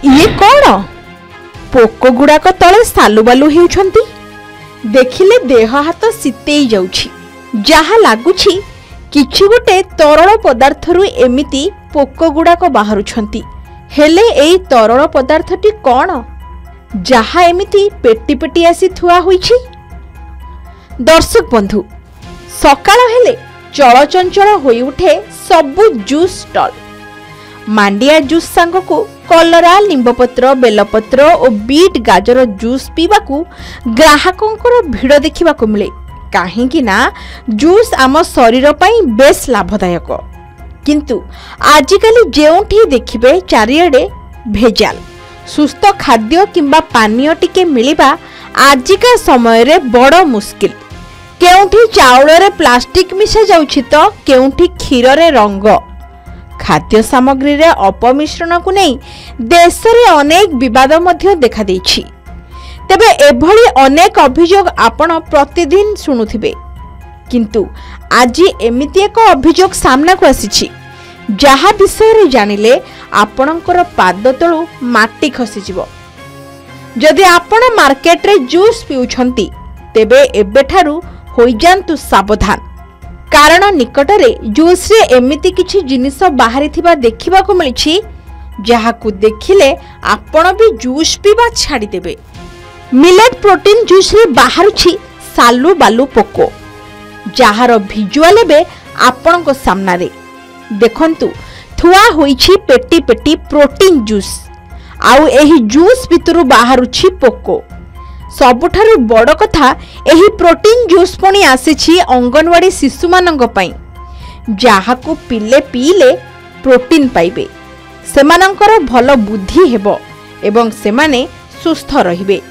ये कौन पोक गुड़ाक तले सालुबालु हेउछंती देखिले देह हाथ शीतेई जाउछि जहा लागुछि किछि गोटे तरल पदार्थरु एमिति पोक गुड़ाक बाहरुछंती हेले एई तरल पदार्थटी कौन जहा एमिति पेटी पेटी आसी थुआ होइछि। दर्शक बंधु सकाळ हेले चलचंचल होई उठे सबु जूस स्टॉल मांडिया जूस सांग को कलरा लिंबपत्र बेलपत्र और बीट गाजर जूस पीवाकू ग्राहकों भिड़ देखा मिले कहीं ना जूस आम शरीर पई बेस लाभदायक किंतु आजिकल जेउठी देखिबे चारिआडे भेजाल सुस्थ खाद्य किंबा पानीय टिके मिलिबा आजिका समय रे बड़ मुश्किल केउठी चाउल रे प्लास्टिक मिशा जाउछि तो केउठी क्षीर रे रंग खाद्य सामग्री रे अपमिश्रण को नहीं देश रे अनेक विवाद मध्य देखा देछि। तेबे एभली अनेक अभियोग आपण प्रतिदिन शुणुथिबे किंतु आज एमिति एक अभियोग सामना को आसीछि जहा विषय रे जानिले आपणकर पाद तळु माटी खसी जिवो। जदि आपण मार्केट रे जूस पिउछंती तेबे एबेठारु होई जांतु सावधान कारण निकटरे जूस रे एमिति किछि जिनिस बाहरी थिबा देखिबा को मिलिछि जहाकू देखिले आपण भी जूस पीबा छाड़ी देबे। मिलेट प्रोटीन जूस रे बाहरुछि सालु बालु पोको जहार विजुअल बे आपण को सामना रे देखंतु थुआ होइछि पेटी पेटी प्रोटीन जूस आउ एही जूस भितरु बाहरुछि पोको। सबुठारु बड़ कथा एही प्रोटीन जूस पुणी आसीछि अंगनवाड़ी शिशु मानंग पई जहाकू पिले पीले प्रोटीन पाइबे सेमानंकर भल बुद्धि हेबो एवं सेमाने सुस्थ रहिबे।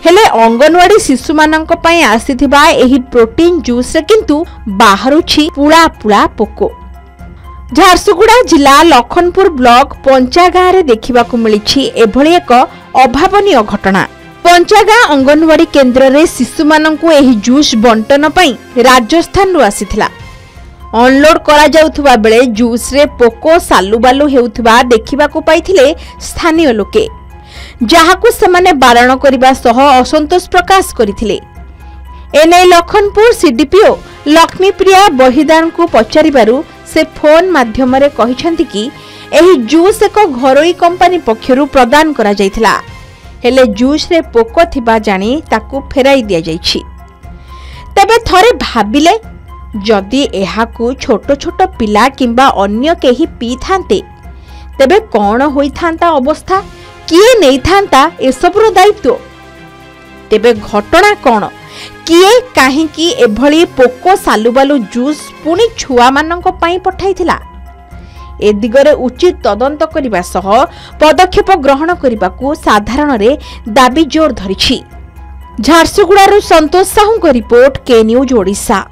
हेले अंगनवाड़ी शिशु मानंक पई आसीथिबा एही प्रोटीन जूस रे किंतु बाहरुछि पुळा पुळा पोको। झारसुगुड़ा जिला लखनपुर ब्लॉक पंचागाँ रे देखिबाकू मिलिछि एभली एक अभावनीय घटना। पंचागाँ अंगनवाड़ी केन्द्र रे शिशु मानंकु एही जूस बंटन पई राजस्थान रु आसीथिला अनलोड करा जाउथुबा बेले जूस रे पोको सालुबालु हेउथुबा देखिबाकू पाइथिले स्थानीय लोके जहाकू सेमाने बारण करिबा सह असंतोष प्रकाश करिथिले। एने लखनपुर सीडीपीओ लक्ष्मीप्रिया बहिदार को पचारिबारु से फोन माध्यम रे कहिसंती कि एही जूस एक घरोई कंपनी पक्षरु प्रदान करा जायथिला हेले जूस रे पोको थिबा जानी ताकू फेराई दिया जायछि। तबे थरे भाबिले जदि एहाकू छोट छोट पिला किंबा अन्य केही पी थांते तेबे कौन होई थांता अवस्था किए नहीं थांता एसबुर दायित्व। तेबे घटना कौन किए काहे कि एभली पोको सालुबालु जूस पुणी छुआ मानंक पई पठाइथिला ए दिगरे उचित तदंत करिबा सह पदक्षेप ग्रहण करिबाकू साधारण रे दाबी जोर धरिछि। झारसुगुड़ारू संतोष साहू को रिपोर्ट के न्यूज ओडिशा।